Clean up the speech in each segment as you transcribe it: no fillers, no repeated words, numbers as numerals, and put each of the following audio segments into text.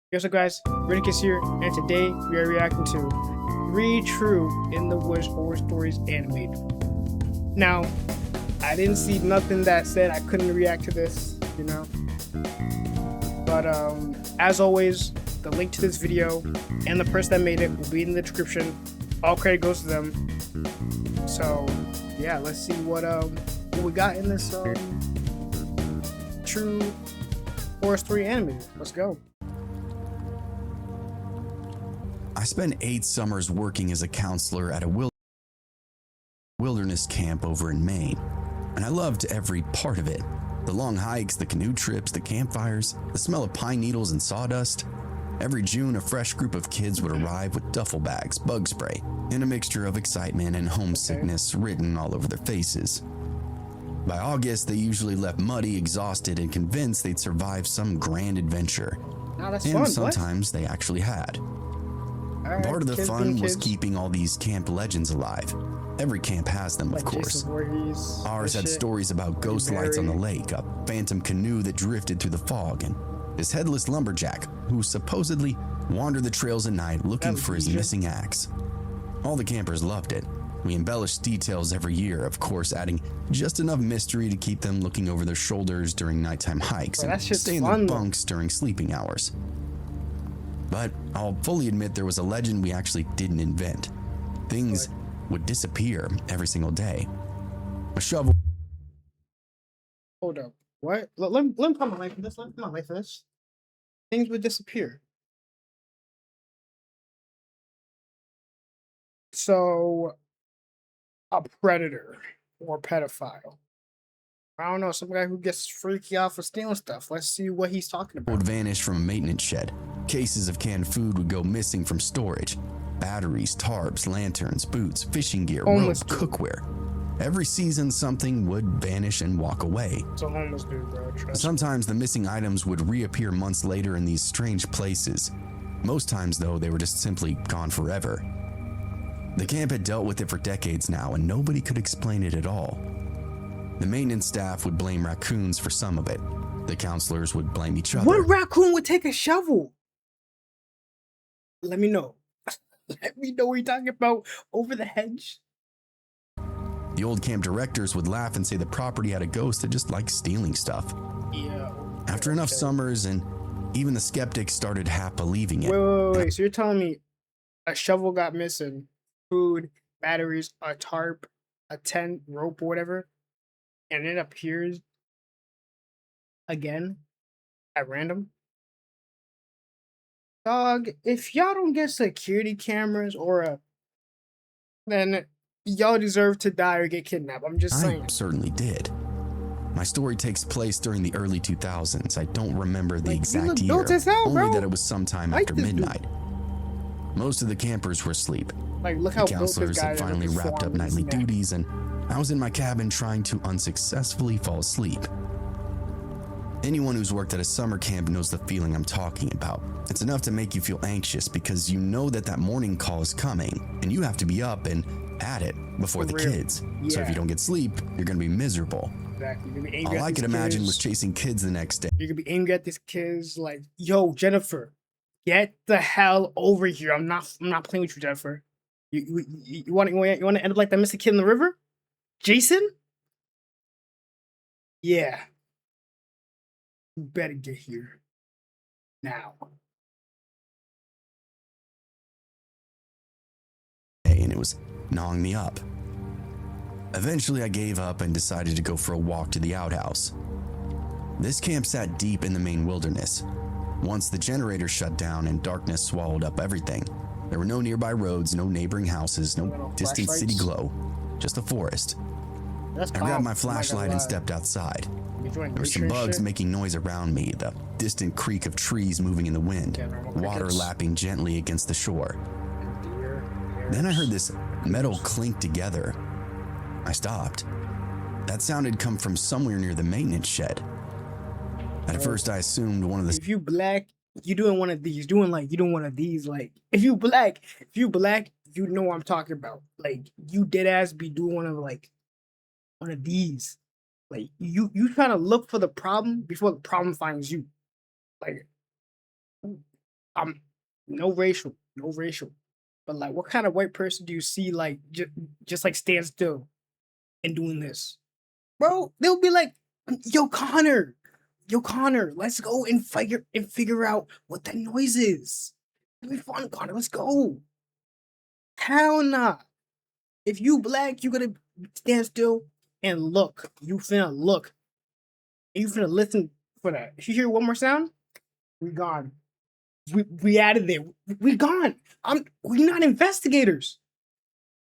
What's up, guys? RidaiKaist here, and today we are reacting to 3 True in the Woods Horror Stories animated. Now, I didn't see nothing that said I couldn't react to this, you know. But as always, the link to this video and the person that made it will be in the description. All credit goes to them. So yeah, let's see what we got in this True Horror Story animated. Let's go. I spent 8 summers working as a counselor at a wilderness camp over in Maine, and I loved every part of it. The long hikes, the canoe trips, the campfires, the smell of pine needles and sawdust. Every June, a fresh group of kids would arrive with duffel bags, bug spray, and a mixture of excitement and homesickness written all over their faces. By August, they usually left muddy, exhausted, and convinced they'd survive some grand adventure. Oh, that's and fun. sometimes they actually had. Right, part of the fun was keeping all these camp legends alive. Every camp has them, of course. Ours had stories about ghost lights on the lake, a phantom canoe that drifted through the fog, and this headless lumberjack who supposedly wandered the trails at night looking for his missing axe. All the campers loved it. We embellished details every year, of course, adding just enough mystery to keep them looking over their shoulders during nighttime hikes and stay in their bunks during sleeping hours. But I'll fully admit there was a legend we actually didn't invent. Things would disappear every single day. A shovel. Hold up. What? Let me come away from this. Let me come away from this. Things would disappear. So, a predator or pedophile. I don't know, some guy who gets freaky out for stealing stuff. Let's see what he's talking about. Would vanish from a maintenance shed. Cases of canned food would go missing from storage. Batteries, tarps, lanterns, boots, fishing gear, rope, cookware. Every season, something would vanish and walk away. It's a homeless dude, bro. Sometimes the missing items would reappear months later in these strange places. Most times, though, they were just simply gone forever. The camp had dealt with it for decades now, and nobody could explain it at all. The maintenance staff would blame raccoons for some of it. The counselors would blame each other. What raccoon would take a shovel? Let me know. Let me know what you're talking about. Over the hedge. The old camp directors would laugh and say the property had a ghost that just liked stealing stuff. Yeah. After enough summers, and even the skeptics started half believing it. Wait. So you're telling me a shovel got missing, food, batteries, a tarp, a tent, rope, or whatever, and it appears again at random? Dog, if y'all don't get security cameras then y'all deserve to die or get kidnapped. I'm just saying. I certainly did. My story takes place during the early 2000s. I don't remember the exact year, only that it was sometime after midnight. Most of the campers were asleep. Look how the counselors had finally wrapped up nightly duties, and I was in my cabin trying to unsuccessfully fall asleep. Anyone who's worked at a summer camp knows the feeling I'm talking about. It's enough to make you feel anxious because you know that morning call is coming, and you have to be up and at it before the kids. Yeah. So if you don't get sleep, you're going to be miserable. Exactly. All I could imagine was chasing kids the next day. You're going to be angry at these kids like, yo, Jennifer, get the hell over here. I'm not playing with you, Jennifer. You want to end up like that missing kid in the river? Jason? Yeah. You better get here now. And it was gnawing me up. Eventually, I gave up and decided to go for a walk to the outhouse. This camp sat deep in the Maine wilderness. Once the generator shut down and darkness swallowed up everything, there were no nearby roads, no neighboring houses, no distant city glow, just a forest. I grabbed my flashlight and stepped outside. There were some bugs making noise around me, the distant creak of trees moving in the wind, water lapping gently against the shore. Then I heard this metal clink together. I stopped. That sound had come from somewhere near the maintenance shed. At first I assumed one of the— If you black, you doing one of these, you doing one of these, like, if you black, you know what I'm talking about. Like, you dead ass be doing one of these. Like, you trying to look for the problem before the problem finds you. Like, no racial, no racial. But like, what kind of white person do you see like just like stand still and doing this, bro? They'll be like, yo, Connor, let's go and figure out what that noise is. It'll be fun, Connor. Let's go. Hell nah. If you black, you gotta stand still and look. You finna look. You finna listen for that. If you hear one more sound, we gone. We out of there. We gone. We're not investigators.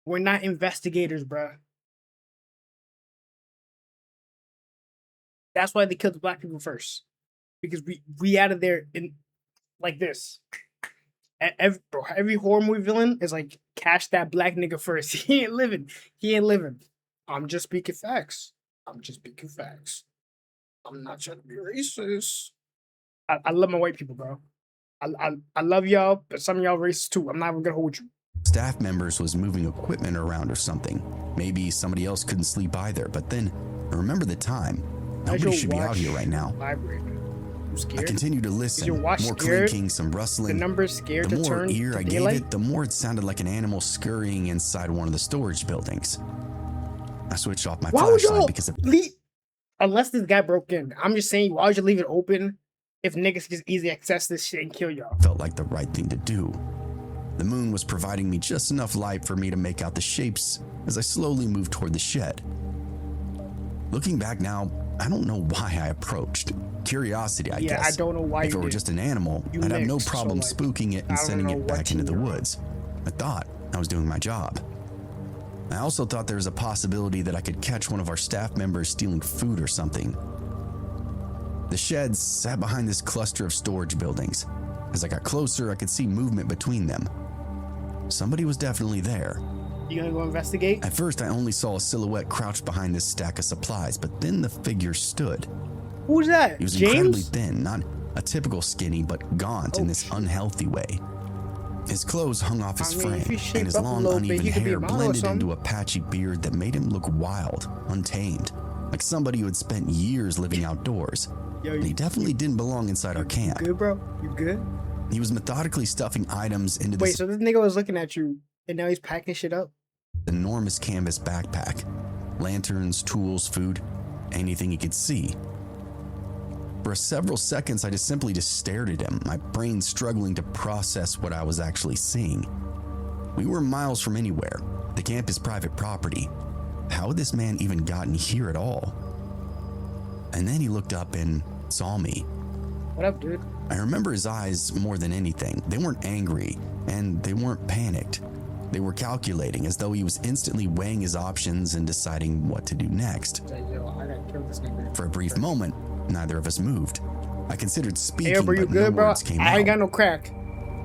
We're not investigators, bruh. That's why they killed the black people first. Because we out of there in like this. Every horror movie villain is like, catch that black nigga first. He ain't living. I'm just speaking facts. I'm not trying to be racist. I love my white people, bro. I love y'all, but some of y'all racist too. I'm not even gonna hold you. Staff members was moving equipment around or something. Maybe somebody else couldn't sleep either, but then I remember the time. Nobody should be out here right now. I continued to listen, more clinking, some rustling. The number's scared the to more turn ear to I daylight? gave it, the more it sounded like an animal scurrying inside one of the storage buildings. I switched off my flashlight because unless this guy broke in. I'm just saying, why would you leave it open if niggas just easily access this shit and kill y'all? Felt like the right thing to do. The moon was providing me just enough light for me to make out the shapes as I slowly moved toward the shed. Looking back now, I don't know why I approached. Curiosity, I guess. I don't know why if it were just an animal, I'd have no problem spooking it and sending it back into the woods. I thought I was doing my job. I also thought there was a possibility that I could catch one of our staff members stealing food or something. The shed sat behind this cluster of storage buildings. As I got closer, I could see movement between them. Somebody was definitely there. You gonna go investigate? At first, I only saw a silhouette crouched behind this stack of supplies, but then the figure stood. Who's that? He was James? incredibly thin, not a typical skinny, but gaunt in this unhealthy way. His clothes hung off his frame, and his long, uneven hair blended into a patchy beard that made him look wild, untamed, like somebody who had spent years living outdoors. And he definitely didn't belong inside our camp. You good, bro? You good? He was methodically stuffing items into Wait, this so this nigga was looking at you, and now he's packing shit up? enormous canvas backpack. Lanterns, tools, food, anything he could see. For several seconds, I just simply stared at him, my brain struggling to process what I was actually seeing. We were miles from anywhere. The camp is private property. How had this man even gotten here at all? And then he looked up and saw me. What up, dude? I remember his eyes more than anything. They weren't angry, and they weren't panicked. They were calculating, as though he was instantly weighing his options and deciding what to do next. Yo, I gotta kill this nigga. For a brief moment, neither of us moved. I considered speaking, Hey, bro, you but good, no bro? words came I ain't out. got no crack.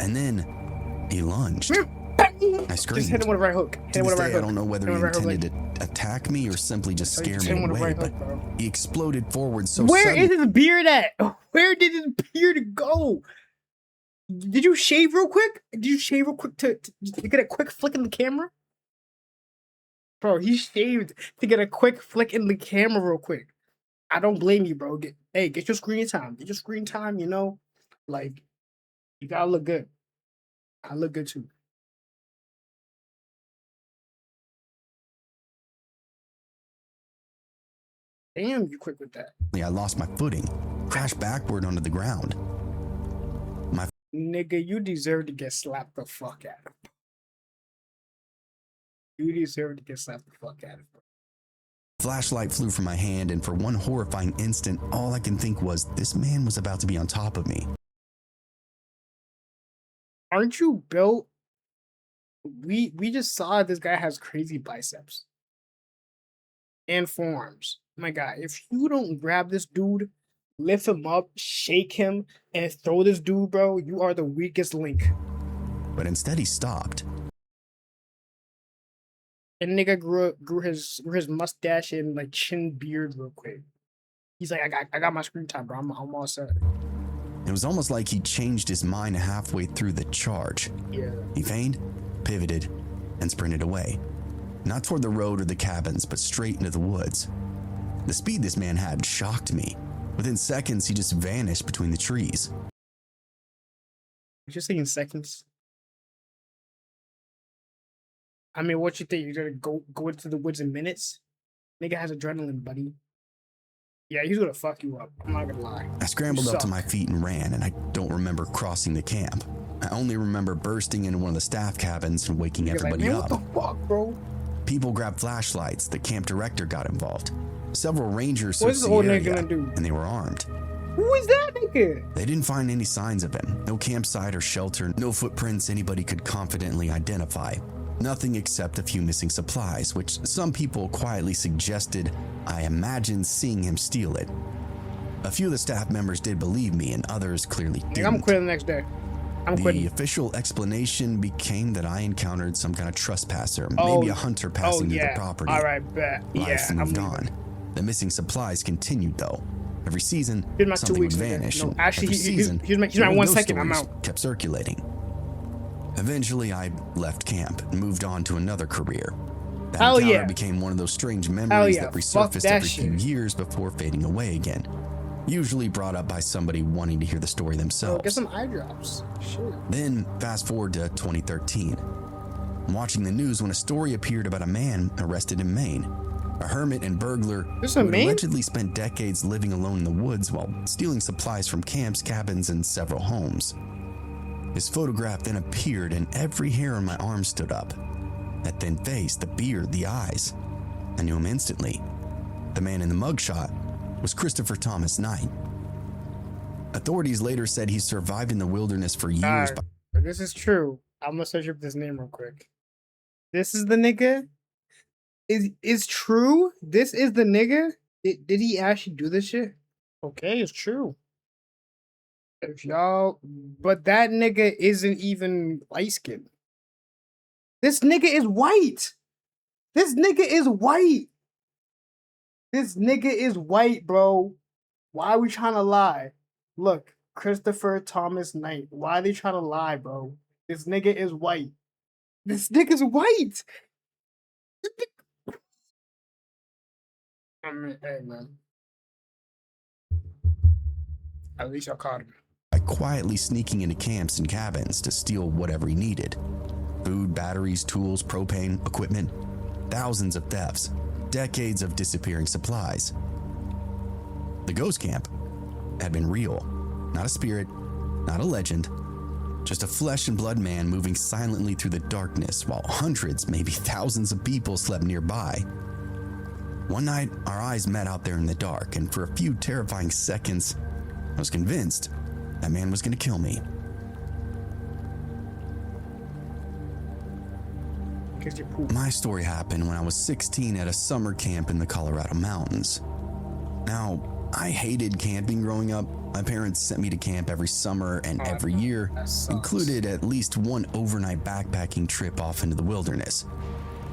And then he lunged. I screamed. Just hit him with a right hook. To this day, I don't know whether he intended to attack me or simply just scare me away, but he exploded forward so Where suddenly. is his beard at? Where did his beard go? Did you shave real quick? To get a quick flick in the camera? Bro, he shaved to get a quick flick in the camera real quick. I don't blame you, bro. Get your screen time. Get your screen time, you know? Like, you gotta look good. I look good too. Damn, you quick with that. I lost my footing, crashed backward onto the ground. Nigga, you deserve to get slapped the fuck out of. You deserve to get slapped the fuck out of. Flashlight flew from my hand, and for one horrifying instant, all I can think was this man was about to be on top of me. Aren't you built? We just saw this guy has crazy biceps and forearms. My God, if you don't grab this dude, lift him up, shake him, and throw this dude, bro, you are the weakest link. But instead he stopped. And nigga grew his mustache and like chin beard real quick. He's like, I got my screen time, bro. I'm all set. It was almost like he changed his mind halfway through the charge. Yeah. He feigned, pivoted, and sprinted away. Not toward the road or the cabins, but straight into the woods. The speed this man had shocked me. Within seconds, he just vanished between the trees. Just saying seconds. I mean, what you think? You're gonna go into the woods in minutes? Nigga has adrenaline, buddy. Yeah, he's gonna fuck you up. I'm not gonna lie. I scrambled up to my feet and ran, and I don't remember crossing the camp. I only remember bursting into one of the staff cabins and waking everybody up. What the fuck, bro? People grabbed flashlights. The camp director got involved. Several rangers What's searched this old the nigga area, gonna do? and they were armed. Who is that nigga? They didn't find any signs of him. No campsite or shelter, no footprints anybody could confidently identify. Nothing except a few missing supplies, which some people quietly suggested I imagined seeing him steal it. A few of the staff members did believe me, and others clearly didn't. I'm quitting the next day. I'm quitting. The official explanation became that I encountered some kind of trespasser, maybe a hunter passing through the property. All right, bet. Life moved on. The missing supplies continued, though. Every season, something would vanish. No, actually, every season, here's my 1 second. I'm stories out. kept circulating. Eventually, I left camp and moved on to another career. That encounter became one of those strange memories that resurfaced every few years before fading away again. Usually brought up by somebody wanting to hear the story themselves. Get some eye drops. Sure. Then, fast forward to 2013. I'm watching the news when a story appeared about a man arrested in Maine. A hermit and burglar who allegedly spent decades living alone in the woods while stealing supplies from camps, cabins, and several homes. His photograph then appeared, and every hair on my arm stood up. That thin face, the beard, the eyes. I knew him instantly. The man in the mugshot was Christopher Thomas Knight. Authorities later said he survived in the wilderness for years. This is true. I'm gonna search up this name real quick. This is the nigga? Is true? This is the nigga? Did he actually do this shit? Okay, it's true. If y'all, but that nigga isn't even light skinned. This nigga is white. This nigga is white. This nigga is white, bro. Why are we trying to lie? Look, Christopher Thomas Knight. Why are they trying to lie, bro? This nigga is white. This nigga's white. I mean, hey, man. At least I caught him. By quietly sneaking into camps and cabins to steal whatever he needed. Food, batteries, tools, propane, equipment. Thousands of thefts. Decades of disappearing supplies. The ghost camp had been real. Not a spirit, not a legend. Just a flesh and blood man moving silently through the darkness while hundreds, maybe thousands of people slept nearby. One night, our eyes met out there in the dark, and for a few terrifying seconds, I was convinced that man was going to kill me. My story happened when I was 16 at a summer camp in the Colorado mountains. Now, I hated camping growing up. My parents sent me to camp every summer, and every year included at least one overnight backpacking trip off into the wilderness.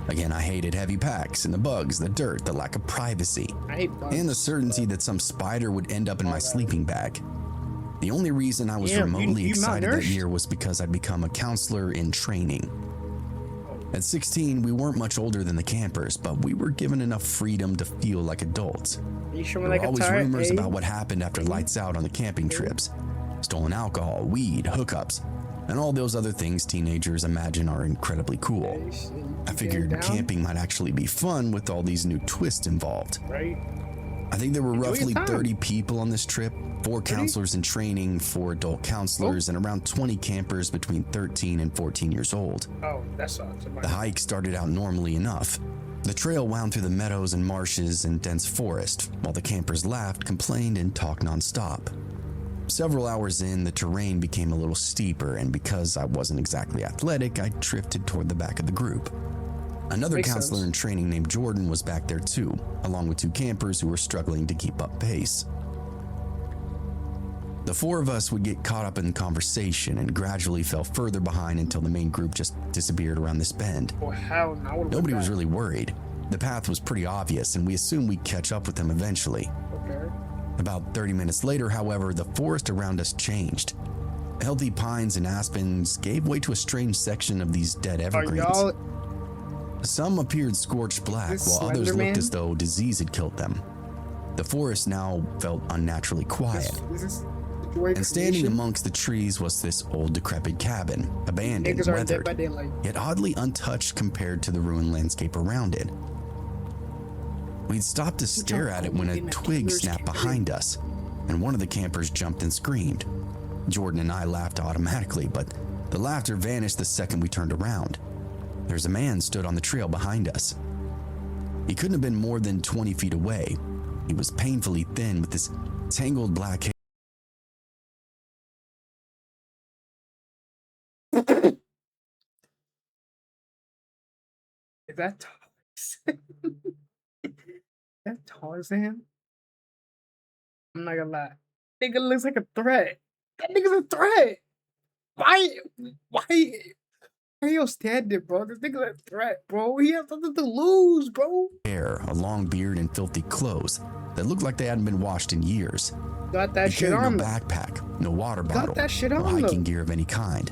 Again, I hated heavy packs and the bugs, the dirt, the lack of privacy, and the certainty that some spider would end up in my sleeping bag. The only reason I was remotely excited that year was because I'd become a counselor in training. At 16, we weren't much older than the campers, but we were given enough freedom to feel like adults. There were always rumors about what happened after lights out on the camping trips. Stolen alcohol, weed, hookups, and all those other things teenagers imagine are incredibly cool. I figured camping might actually be fun with all these new twists involved. I think there were roughly 30 people on this trip, 4 counselors in training, 4 adult counselors, and around 20 campers between 13 and 14 years old. Oh, that sucks. The hike started out normally enough. The trail wound through the meadows and marshes and dense forest, while the campers laughed, complained, and talked nonstop. Several hours in, the terrain became a little steeper, and because I wasn't exactly athletic, I drifted toward the back of the group. Another counselor in training named Jordan was back there too, along with 2 campers who were struggling to keep up pace. The 4 of us would get caught up in conversation and gradually fell further behind until the main group just disappeared around this bend. Oh, hell no. Nobody was really worried. The path was pretty obvious, and we assumed we'd catch up with them eventually. About 30 minutes later, however, the forest around us changed. Healthy pines and aspens gave way to a strange section of these dead evergreens. Some appeared scorched black, while others looked as though disease had killed them. The forest now felt unnaturally quiet. And standing amongst the trees was this old decrepit cabin, abandoned, Niggas are weathered, dead by daylight. yet oddly untouched compared to the ruined landscape around it. We'd stopped to stare at it when a twig snapped behind us, and one of the campers jumped and screamed. Jordan and I laughed automatically, but the laughter vanished the second we turned around. There's a man stood on the trail behind us. He couldn't have been more than 20 feet away. He was painfully thin with this tangled black hair. Is that Tarzan? Is that Tarzan? I'm not gonna lie. Nigga looks like a threat. That nigga's a threat. Why are you standing, bro? This nigga's a threat, bro. He has nothing to lose, bro. Hair, a long beard, and filthy clothes that looked like they hadn't been washed in years. Got that He shit carried on. no backpack, no water bottle, that shit no on, hiking though. gear of any kind.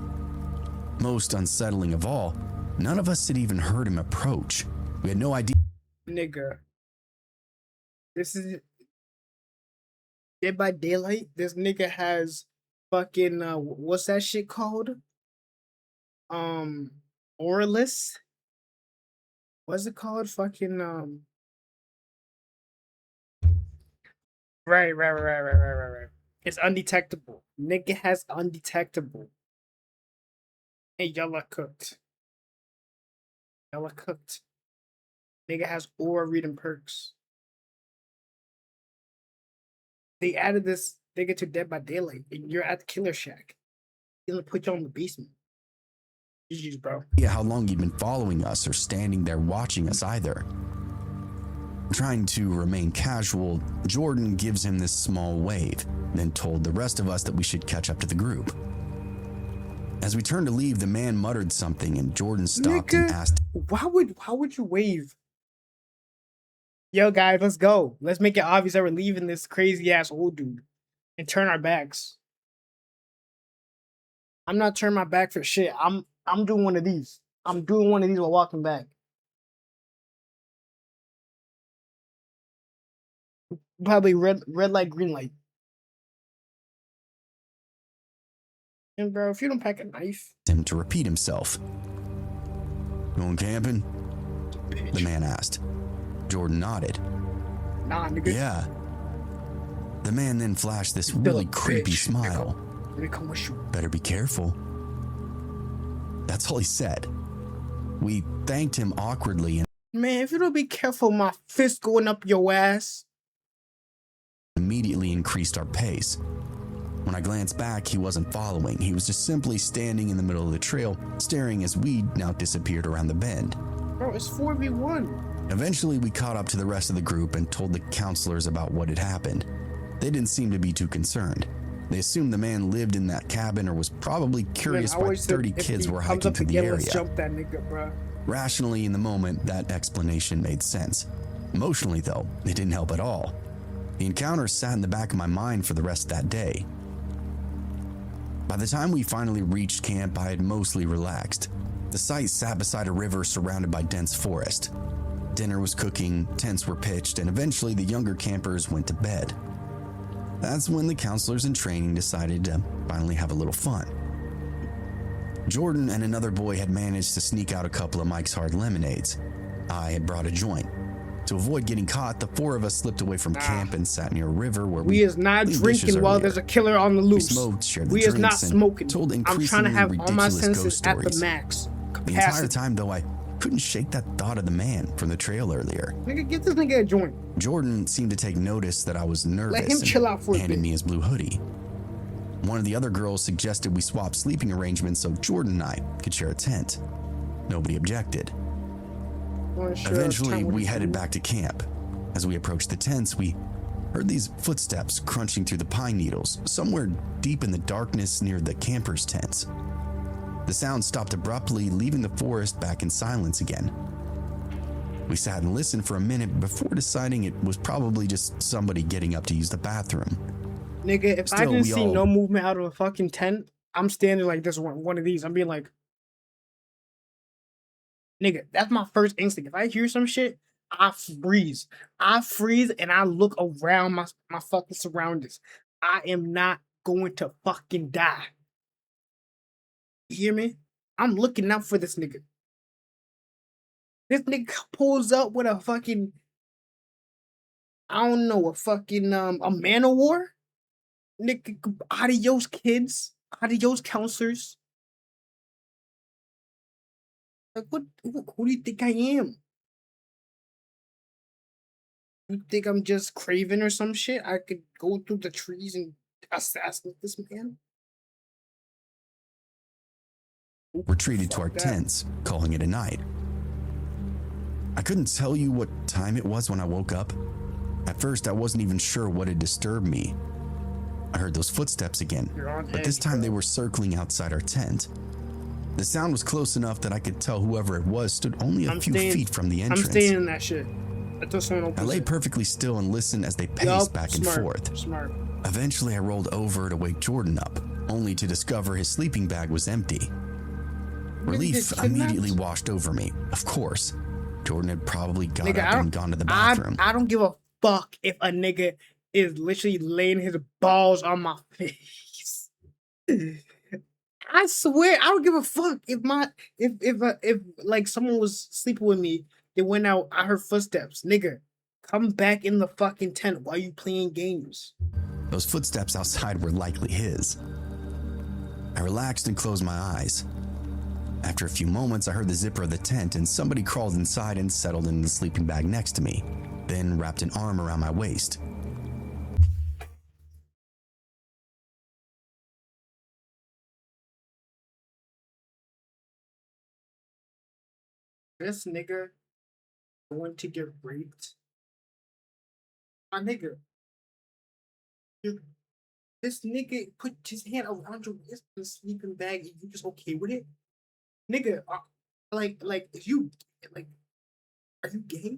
Most unsettling of all, none of us had even heard him approach. We had no idea. Nigga. This is Dead by Daylight. This nigga has fucking what's that shit called? Auralus? What's it called? Fucking Right. It's undetectable. Nigga has undetectable. Hey, y'all are cooked. Y'all are cooked. Nigga has aura reading perks. They added this nigga to Dead by Daylight, and you're at the Killer Shack. He's gonna put you on the basement. GG's, bro. Yeah, how long he'd been following us or standing there watching us either. Trying to remain casual, Jordan gives him this small wave, then told the rest of us that we should catch up to the group. As we turned to leave, the man muttered something and Jordan stopped and asked, Why would you wave? Yo, guys, let's go. Let's make it obvious that we're leaving this crazy ass old dude and turn our backs. I'm not turning my back for shit. I'm doing one of these. I'm doing one of these while walking back. Probably red light, green light. And bro, if you don't pack a knife, him to repeat himself. Going camping? bitch. The man asked. Jordan nodded. Nah, nigga. Yeah. The man then flashed this Still really a creepy bitch, smile. Let me come with you. Better be careful. That's all he said. We thanked him awkwardly and Man, if you don't be careful, my fist going up your ass. immediately increased our pace. When I glanced back, he wasn't following. He was just simply standing in the middle of the trail, staring as we now disappeared around the bend. Bro, it's 4v1. Eventually, we caught up to the rest of the group and told the counselors about what had happened. They didn't seem to be too concerned. They assumed the man lived in that cabin or was probably curious why 30 kids were hiking through the area. Let's jump that nigga, bro. Rationally, in the moment, that explanation made sense. Emotionally, though, it didn't help at all. The encounter sat in the back of my mind for the rest of that day. By the time we finally reached camp, I had mostly relaxed. The site sat beside a river surrounded by dense forest. Dinner was cooking, tents were pitched, and eventually the younger campers went to bed. That's when the counselors in training decided to finally have a little fun. Jordan and another boy had managed to sneak out a couple of Mike's Hard Lemonades. I had brought a joint. To avoid getting caught, the four of us slipped away from camp and sat near a river where we is not cleaned drinking dishes while earlier. there's a killer on the loose. We smoked, shared the We is drinks, not and smoking. told I'm trying to increasingly have all my ridiculous senses ghost at the stories. max. The entire Capacity. time, though, I couldn't shake that thought of the man from the trail earlier. Nigga, get this nigga a joint. Jordan seemed to take notice that I was nervous Let him chill out for a handed bit. me his blue hoodie. One of the other girls suggested we swap sleeping arrangements so Jordan and I could share a tent. Nobody objected. Eventually, we headed back to camp. As we approached the tents, we heard these footsteps crunching through the pine needles, somewhere deep in the darkness near the campers' tents. The sound stopped abruptly, leaving the forest back in silence again. We sat and listened for a minute before deciding it was probably just somebody getting up to use the bathroom. Nigga, if I Still, didn't we see all- no movement out of a fucking tent, I'm standing like this one of these. I'm being like, nigga, that's my first instinct. If I hear some shit, I freeze and I look around my fucking surroundings. I am not going to fucking die. You hear me? I'm looking out for this nigga. This nigga pulls up with a fucking, I don't know, a man of war? Nigga, adios kids, adios counselors. Like, who do you think I am? You think I'm just Craven or some shit? I could go through the trees and assassinate this man? Retreated to our Fuck that. tents, calling it a night. I couldn't tell you what time it was when I woke up. At first, I wasn't even sure what had disturbed me. I heard those footsteps again, but this time they were circling outside our tent. The sound was close enough that I could tell whoever it was stood only a few feet from the entrance. I'm staying in that shit. I lay perfectly still and listened as they paced back and forth. Smart. Eventually, I rolled over to wake Jordan up, only to discover his sleeping bag was empty. Relief immediately washed over me. Of course, Jordan had probably got up and gone to the bathroom. I don't give a fuck if a nigga is literally laying his balls on my face. I swear, I don't give a fuck if like someone was sleeping with me. They went out. I heard footsteps. Nigga, come back in the fucking tent while you playing games. Those footsteps outside were likely his. I relaxed and closed my eyes. After a few moments, I heard the zipper of the tent and somebody crawled inside and settled in the sleeping bag next to me, then wrapped an arm around my waist. This nigga going to get raped. My nigga. This nigga put his hand around your wrist in the sleeping bag and you just okay with it? Nigga, if you, like, are you gay?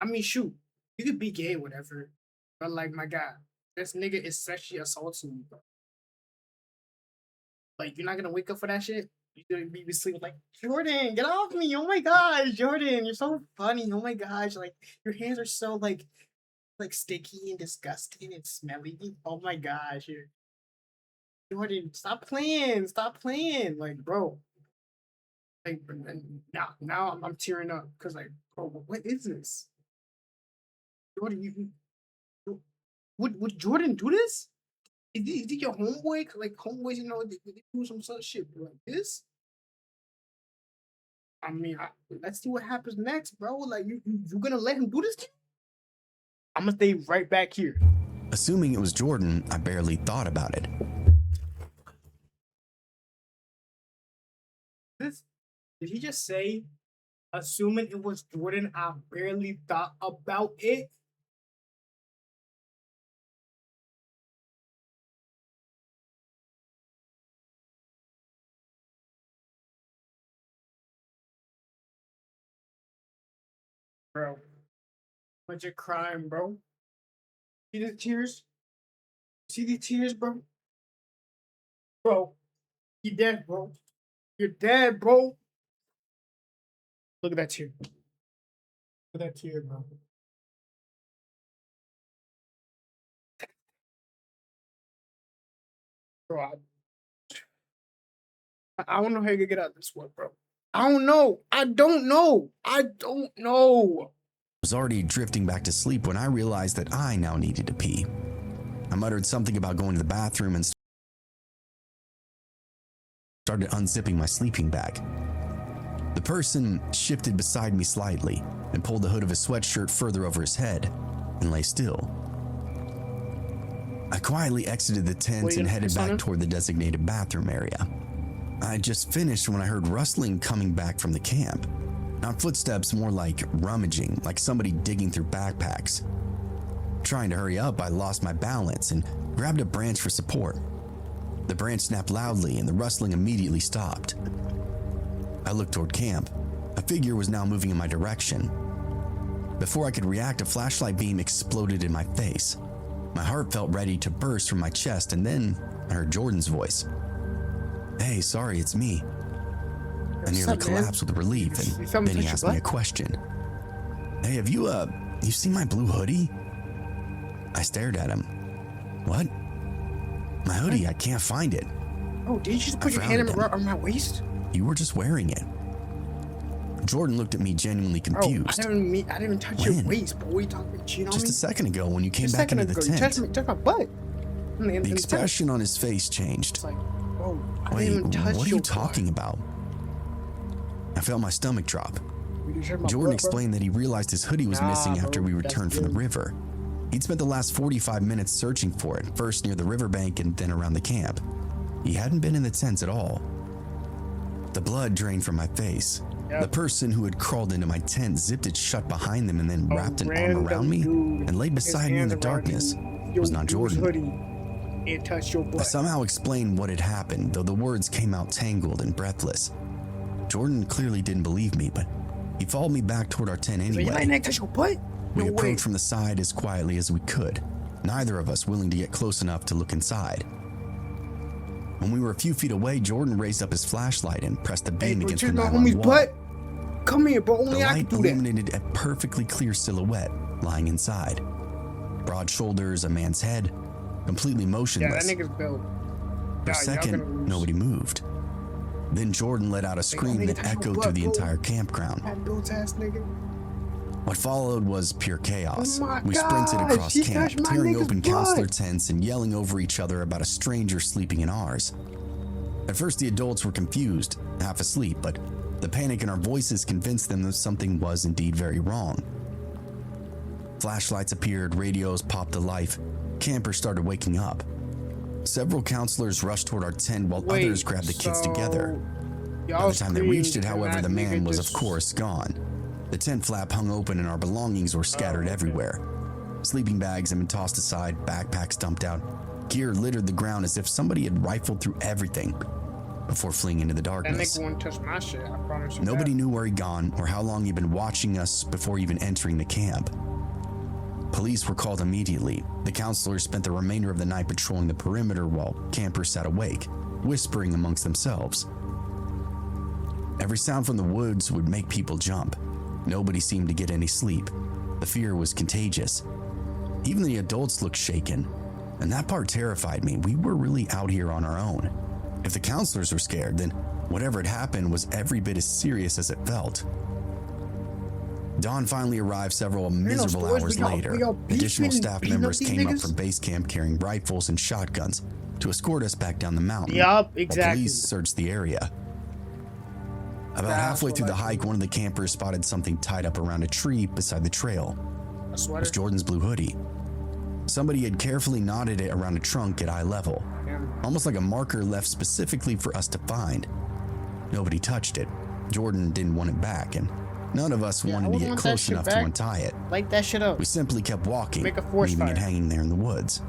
I mean, shoot, you could be gay, whatever. But, like, my God, this nigga is sexually assaulting you, bro. Like, you're not gonna wake up for that shit? You're gonna be sleeping like, Jordan, get off me. Oh my gosh, Jordan, you're so funny. Oh my gosh, like, your hands are so, like sticky and disgusting and smelly. Oh my gosh, Jordan, stop playing. Like, bro. Like, now I'm tearing up because, like, bro, what is this? Jordan, would Jordan do this? Is he your homeboy? Like, homeboys, they do some such shit like this? I mean, let's see what happens next, bro. Like, you gonna let him do this to you? I'm gonna stay right back here. Assuming it was Jordan, I barely thought about it. Did he just say, assuming it was Jordan, I barely thought about it? Bro, bunch of crying, bro. See the tears? See the tears, bro? Bro, you dead, bro. You're dead, bro. Look at that tear. Look at that tear, bro. Bro, I don't know how you can get out of this one, bro. I don't know. I don't know. I was already drifting back to sleep when I realized that I now needed to pee. I muttered something about going to the bathroom and started unzipping my sleeping bag. The person shifted beside me slightly and pulled the hood of his sweatshirt further over his head and lay still. I quietly exited the tent and headed back toward the designated bathroom area. I had just finished when I heard rustling coming back from the camp. Not footsteps, more like rummaging, like somebody digging through backpacks. Trying to hurry up, I lost my balance and grabbed a branch for support. The branch snapped loudly and the rustling immediately stopped. I looked toward camp. A figure was now moving in my direction. Before I could react, a flashlight beam exploded in my face. My heart felt ready to burst from my chest, and then I heard Jordan's voice. "Hey, sorry, it's me." I nearly collapsed with relief, and then he asked me a question. "Hey, have you seen my blue hoodie?" I stared at him. "What?" hoodie, I can't find it. Oh, did you just put your hand around my waist? You were just wearing it. Jordan looked at me genuinely confused. I didn't even touch your waist, boy. You talking shit on me? Just a second ago when you came back into the tent. You touched my butt. The expression on his face changed. It's like, oh, I Wait, didn't even touch what are you talking about? I felt my stomach drop. Jordan explained that he realized his hoodie was missing after we returned from the river. He'd spent the last 45 minutes searching for it, first near the riverbank and then around the camp. He hadn't been in the tents at all. The blood drained from my face. Yep. The person who had crawled into my tent zipped it shut behind them and then wrapped an arm around me and laid beside me in the darkness. It was not Jordan. It touched your butt. I somehow explained what had happened, though the words came out tangled and breathless. Jordan clearly didn't believe me, but he followed me back toward our tent anyway. We approached from the side as quietly as we could, neither of us willing to get close enough to look inside. When we were a few feet away, Jordan raised up his flashlight and pressed the beam against the nylon wall. Come here, bro. Only the I can light do that. illuminated a perfectly clear silhouette lying inside. Broad shoulders, a man's head, completely motionless. Yeah, that nigga's built. For a second, nobody moved. Then Jordan let out a scream that echoed through the entire campground. What followed was pure chaos. We sprinted across camp, tearing open counselor tents and yelling over each other about a stranger sleeping in ours. At first, the adults were confused, half asleep, but the panic in our voices convinced them that something was indeed very wrong. Flashlights appeared, radios popped to life, campers started waking up. Several counselors rushed toward our tent while others grabbed the kids together. By the time they reached it, however, the man was of course gone. The tent flap hung open and our belongings were scattered everywhere. Sleeping bags had been tossed aside, backpacks dumped out. Gear littered the ground as if somebody had rifled through everything before fleeing into the darkness. That nigga won't touch my shit, I promise you. Nobody knew where he'd gone or how long he'd been watching us before even entering the camp. Police were called immediately. The counselors spent the remainder of the night patrolling the perimeter while campers sat awake, whispering amongst themselves. Every sound from the woods would make people jump. Nobody seemed to get any sleep. The fear was contagious. Even the adults looked shaken, and that part terrified me. We were really out here on our own. If the counselors were scared, then whatever had happened was every bit as serious as it felt. Dawn finally arrived several miserable hours later. Additional staff members came up from base camp carrying rifles and shotguns to escort us back down the mountain. Yup, exactly. While police searched the area. About halfway through the hike, one of the campers spotted something tied up around a tree beside the trail. It was Jordan's blue hoodie. Somebody had carefully knotted it around a trunk at eye level, almost like a marker left specifically for us to find. Nobody touched it. Jordan didn't want it back, and none of us wanted to get close enough to untie it. Light that shit up. We simply kept walking, leaving it hanging there in the woods.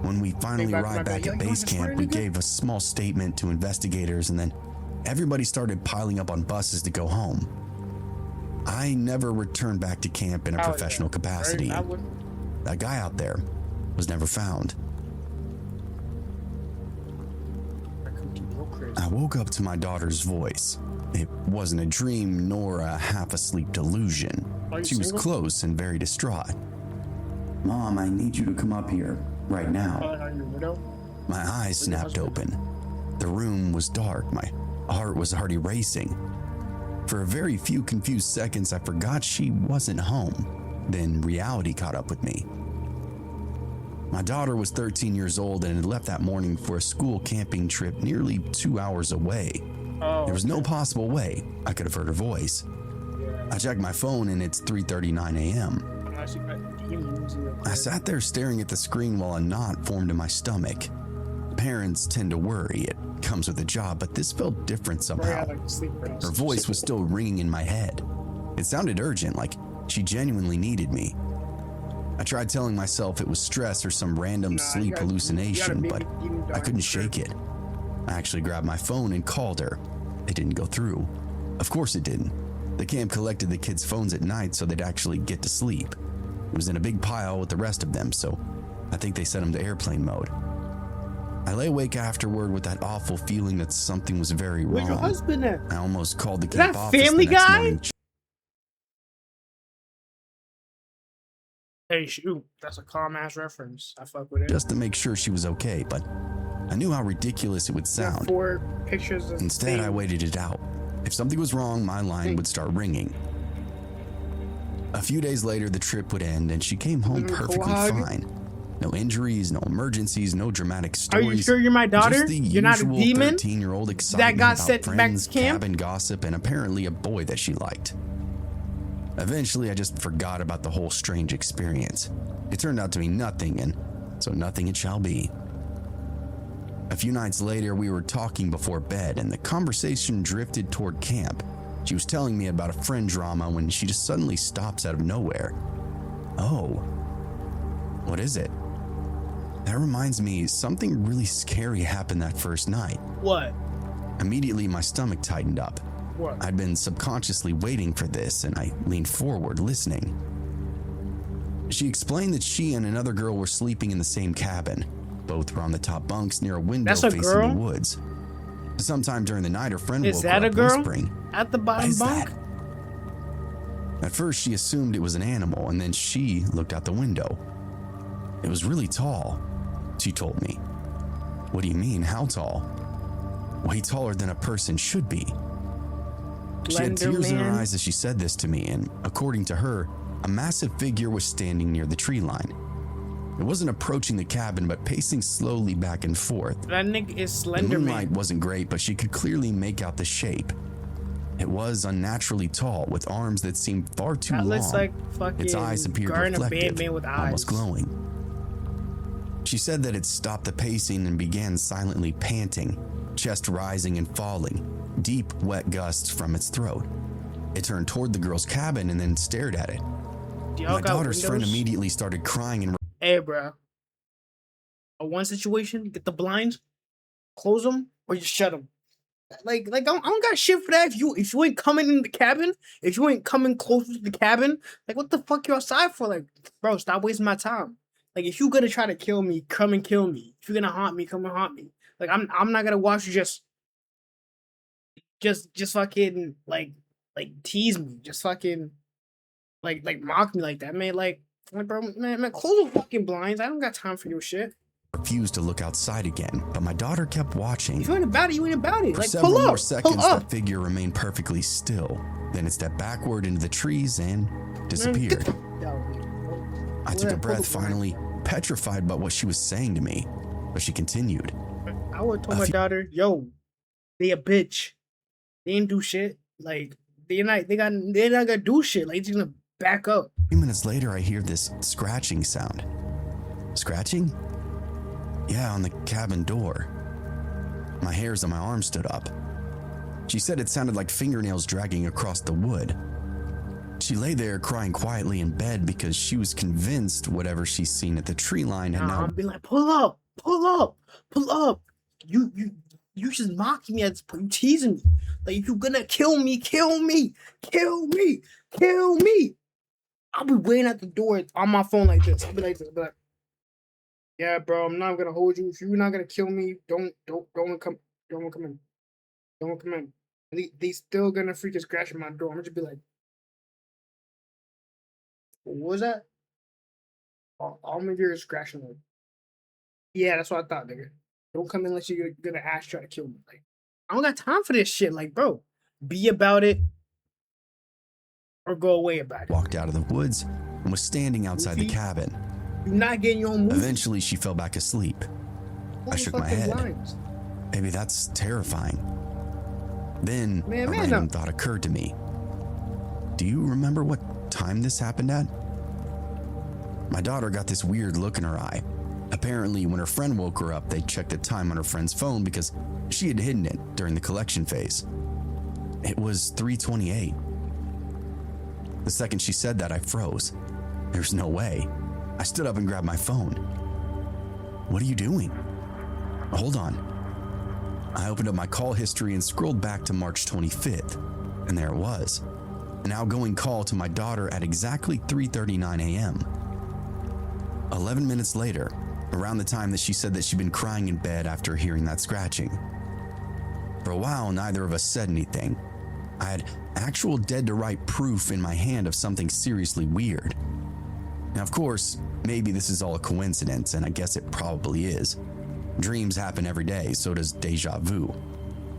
When we finally arrived back at base camp, we gave a small statement to investigators, and then everybody started piling up on buses to go home. I never returned back to camp in a professional capacity. That guy out there was never found. I woke up to my daughter's voice. It wasn't a dream nor a half-asleep delusion. She was close and very distraught. "Mom, I need you to come up here, right now." My eyes snapped open. The room was dark. My heart was already racing. For a very few confused seconds, I forgot she wasn't home. Then reality caught up with me. My daughter was 13 years old and had left that morning for a school camping trip nearly 2 hours away. There was no possible way I could have heard her voice. I checked my phone and it's 3:39 a.m. I sat there staring at the screen while a knot formed in my stomach. Parents tend to worry. It comes with the job, but this felt different somehow. Her voice was still ringing in my head. It sounded urgent, like she genuinely needed me. I tried telling myself it was stress or some random sleep hallucination, but I couldn't shake it. I actually grabbed my phone and called her. It didn't go through. Of course it didn't. The camp collected the kids' phones at night so they'd actually get to sleep. It was in a big pile with the rest of them, so I think they set them to airplane mode. I lay awake afterward with that awful feeling that something was very wrong. Where's your husband at? I almost called the camp office Family the next Guy? morning Hey, shoot, that's a calm ass reference. I fuck with it. just to make sure she was okay, but I knew how ridiculous it would You have sound. 4 pictures of Instead, I things. waited it out. If something was wrong, my line would start ringing. A few days later, the trip would end and she came home perfectly fine. No injuries, no emergencies, no dramatic Are stories. you sure you're my daughter? Just the You're not a usual demon 13-year-old excitement that got about sent back friends, to camp? cabin gossip, and apparently a boy that she liked. Eventually, I just forgot about the whole strange experience. It turned out to be nothing, and so nothing it shall be. A few nights later, we were talking before bed, and the conversation drifted toward camp. She was telling me about a friend drama when she just suddenly stops out of nowhere. Oh, what is it? That reminds me, something really scary happened that first night. What? Immediately, my stomach tightened up. What? I'd been subconsciously waiting for this, and I leaned forward, listening. She explained that she and another girl were sleeping in the same cabin. Both were on the top bunks near a window That's a facing girl? the woods. Sometime during the night, her friend Is woke that her a up girl? whispering, At the "What bottom is bunk? that?" At first, she assumed it was an animal, and then she looked out the window. It was really tall, she told me. What do you mean, how tall? Way taller than a person should be. She had tears in her Slenderman? eyes as she said this to me, and according to her, a massive figure was standing near the tree line. It wasn't approaching the cabin, but pacing slowly back and forth. That nigga is The moonlight Slenderman. wasn't great, but she could clearly make out the shape. It was unnaturally tall, with arms that seemed far too That long. looks like fucking Its eyes appeared Garden of reflective, Bandman with eyes. almost glowing. She said that it stopped the pacing and began silently panting, chest rising and falling, deep, wet gusts from its throat. It turned toward the girl's cabin and then stared at it. Do y'all My got daughter's friend windows? immediately started crying and Hey, bro. A one situation, get the blinds, close them, or just shut them. Like I don't got shit for that. If you ain't coming in the cabin, if you ain't coming closer to the cabin, like what the fuck you outside for? Like, bro, stop wasting my time. Like if you gonna try to kill me, come and kill me. If you're gonna haunt me, come and haunt me. Like I'm not gonna watch you just fucking like tease me, just fucking like mock me like that, man. Like bro, man, close the fucking blinds. I don't got time for your shit. refused to look outside again, but my daughter kept watching. If you ain't about it, you ain't about it. For Like several pull more up, seconds, pull the up. figure remained perfectly still. Then it stepped backward into the trees and Man, disappeared. get the hell. I took a Pull breath, the blind. finally petrified by what she was saying to me, but she continued. I would told A my few- daughter, yo, they a bitch. They ain't do shit. Like they're not gonna do shit. Like they're gonna back up. A few minutes later, I hear this scratching sound. Scratching? Yeah, on the cabin door. My hairs on my arm stood up. She said it sounded like fingernails dragging across the wood. She lay there crying quietly in bed because she was convinced whatever she's seen at the tree line had now I'm being like, pull up, pull up, pull up. You just mocking me at this point. You teasing me. Like if you gonna kill me, kill me, kill me, kill me. I'll be waiting at the door on my phone like this. I'll be like this. I'll be like, yeah, bro, I'm not gonna hold you. If you're not gonna kill me, don't come in. Don't come in. They still gonna freaking scratch at my door. I'm gonna just be like, what was that? All I'm gonna hear is scratching. Like, yeah, that's what I thought, nigga. Don't come in unless you're gonna try to kill me. Like, I don't got time for this shit. Like, bro, be about it or go away about it. walked out of the woods and was standing outside the Goofy. cabin. You're not getting your own movie. Eventually, she fell back asleep. I shook my head. Maybe that's terrifying. Then Man, a man, random no. thought occurred to me. Do you remember what time this happened at? My daughter got this weird look in her eye. Apparently, when her friend woke her up, they checked the time on her friend's phone because she had hidden it during the collection phase. It was 3:28. The second she said that, I froze. There's no way. I stood up and grabbed my phone. What are you doing? Hold on. I opened up my call history and scrolled back to March 25th, and there it was. An outgoing call to my daughter at exactly 3:39 a.m. 11 minutes later, around the time that she said that she'd been crying in bed after hearing that scratching. For a while, neither of us said anything. I had actual dead-to-right proof in my hand of something seriously weird. Now, of course, maybe this is all a coincidence, and I guess it probably is. Dreams happen every day, so does deja vu.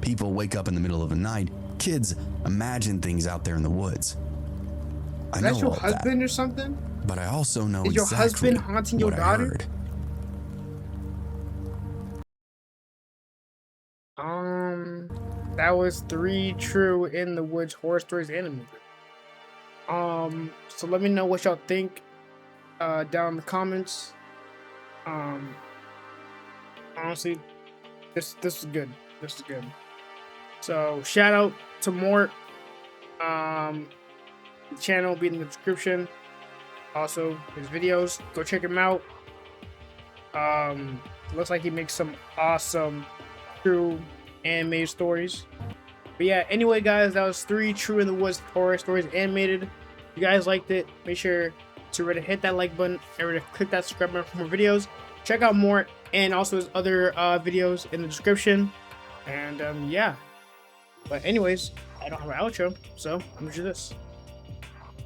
People wake up in the middle of the night, kids imagine things out there in the woods. I know Is that your all husband that, or something? but I also know Is your exactly husband haunting your what I daughter? heard. That was 3 true in the woods horror stories animated. So let me know what y'all think down in the comments. Honestly, this is good. This is good. So shout out to Mort. The channel will be in the description. Also his videos, go check him out. Looks like he makes some awesome true animated stories. But yeah, anyway guys, that was 3 true in the woods horror stories animated. If you guys liked it, make sure to hit that like button and click that subscribe button for more videos. Check out more and also his other videos in the description. And yeah, but anyways, I don't have an outro, so I'm gonna do this.